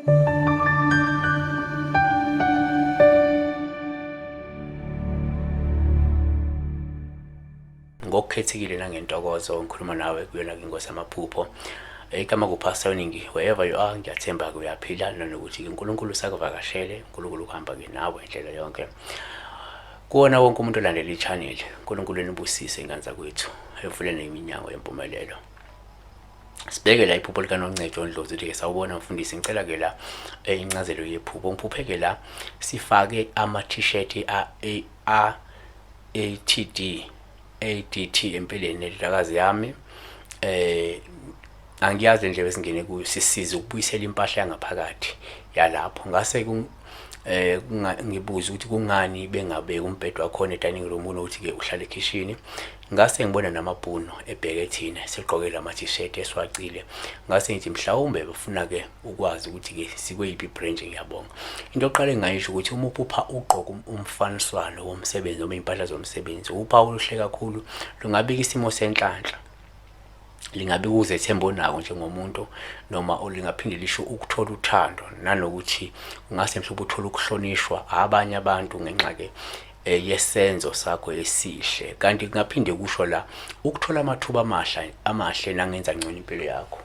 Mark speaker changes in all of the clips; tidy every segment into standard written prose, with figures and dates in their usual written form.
Speaker 1: Ngokukhethekile nangentokozo ngikhuluma nawe kuyona ingosi yamaphupho. Igama kuPastor Ningi, wherever you are, ngiyathemba uyaphila nanokuthi uNkulunkulu sakuvakashele, uNkulunkulu uhamba nawe indlela yonke. Kuwona wonke umuntu olandela i-channel, uNkulunkulu enibusise ingane zakwethu, evulele iminyango yempumelelo. Sibheke la iphupho likaNongcebo Ndlozi ukuthi sawubona mfundisi, ngicela ke la incazelo yephupho. Ngiphupheke la sifake ama-t-shirt ATT empeleni elakazi yami. Angiyazi nje besingene kuyo sisize ukubuyisela impahla yangaphakathi yalapho. Ngase ngibuza ukuthi kungani bengabe umbhedo wakhona edining room ukuthi ke uhlala ekitchen. Ngase ngibona namabhuno ebheke thina siqoke lama t-shirt eswacile. Ngase ngithi mhlawumbe bafuna ke ukwazi ukuthi ke sikweyiphi branch. Ngiyabonga into oqale ngayisho ukuthi uma uphupha ugqoke umfaniswano womsebenzi noma impahla zomsebenzi, uphawu oluhle kakhulu lungabika isimo senhlanhla, lingabe uzethemba onako njengomuntu, noma olingaphinde lisho ukuthola uthando nanokuthi ungase mhlawumbe uthola ukuhlonishwa abanye abantu ngenxa ke yesenzo sakho esihle. Kanti kungaphinde kusho la ukuthola amathuba amahle nangenza ngcono impilo yakho.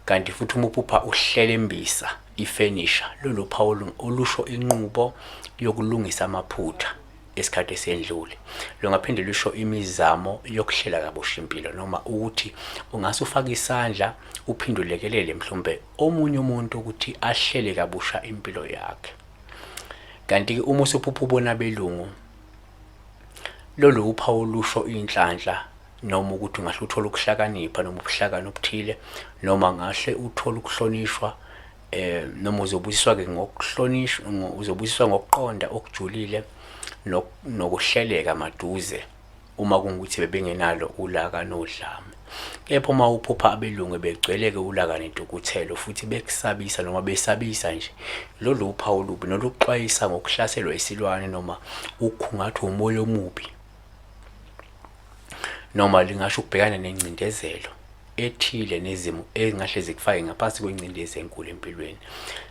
Speaker 1: Kanti futhi uma uphupha uhlelembisa, ifenisha, lolu phawu olusho inqubo yokulungisa amaphutha esikhathi esendlule. Longaphinde lisho imizamo yokuhlela kabusha impilo, noma ukuthi ungase ufake isandla uphindulekelele mhlawumbe omunye umuntu ukuthi ahlele kabusha impilo yakhe. Kanti uma usuphupha ubona belungu, lolu uphawu lusho inhlanhla, noma ukuthi ungahle uthola ukuhlakanipha noma ubuhlakani obuthile, noma ngahle uthola ukuhlonishwa, noma uzobusiswa ke ngokuhlonishwa, uzobusiswa ngokuqonda okujulile nokuhleleka maduze uma kungukuthi bebengenalo ulaka nodlame. Kepha uma uphupha abelungu begcweleke ulaka nentukuthelo futhi bekusabisa noma besabisa nje, lolu uphawu lubi noluxwayisa ngokuhlaselwa isilwane noma ukhungathi umoya omubi, noma lingasho ukubhekana nencindezelo ethile nezimo engahle zikufake ngaphansi kwencindezi enkulu empilweni.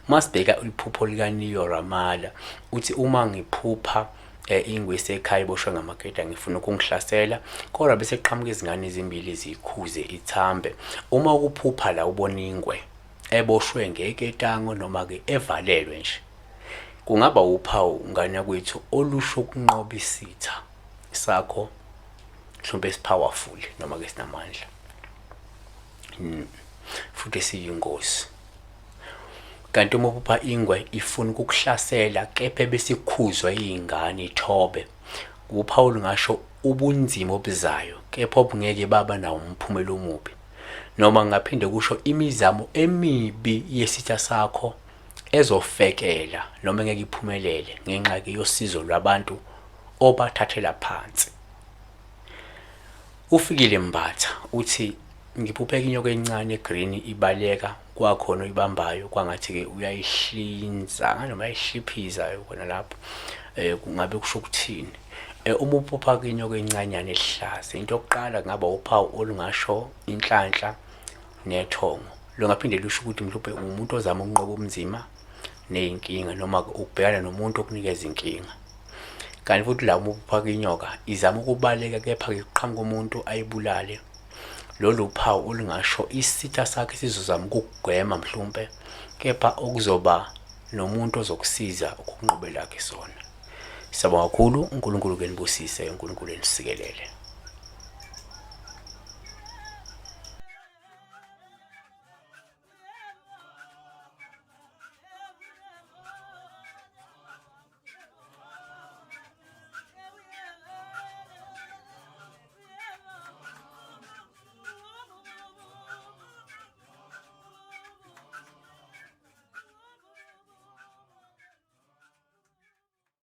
Speaker 1: Masibheka iphupho likaNeo Ramala uthi uma ngiphupha ingwe esekhaya eboshwe ngamaketa ngifuna ukungihlasela, kodwa bese qhamuka izingane ezimbili zikhuze ithambe. Uma ukuphupha la ubona ingwe eboshwe ngeketango noma ke evalelwe nje, kungaba uphawu ngane yakwethu olusho ukunqoba isitha sakho mhlawumbe esipowerful noma ke sinamandla futhi esiyingozi. Kanti uma uphupha ingwe ifuna ukukuhlasela kepha besikhuzwa izingane ithobe, uphawu ngasho ubunzima obuzayo kepha obungeke baba nawo umphumela omubi, noma ngaphinde kusho imizamo emibi yesitha sakho ezofekela noma ngeke iphumelele ngenxa yosizo lwabantu obathathela phansi. Ufikile Mbatha uthi ngiphupheka inyoka encane green ibaleka kwakhona oyibambayo kwangathi ke uyayihlinza noma ayishiphiza khona lapho. Kungabe kusho ukuthini? Uma uphupha inyoka encanyane ehlaza, into yokuqala ngaba uphawu olungasho inhlanhla nethongo. Longaphinde lusho ukuthi mhlawumbe umuntu ozama ukunqoba ubunzima nezinkinga noma ukubhekana nomuntu okunikeza inkinga. Kanti futhi la uma uphupha inyoka izama ukubaleka kepha ke qhamuka umuntu ayibulale, lolu phawu olungasho isitha sakhe sizozama ukugwema mhlawumbe, kepha okuzoba nomuntu ozokusiza ukunqobela ke sona. Siyabonga kakhulu, uNkulunkulu ke nibusise, uNkulunkulu enisikelele.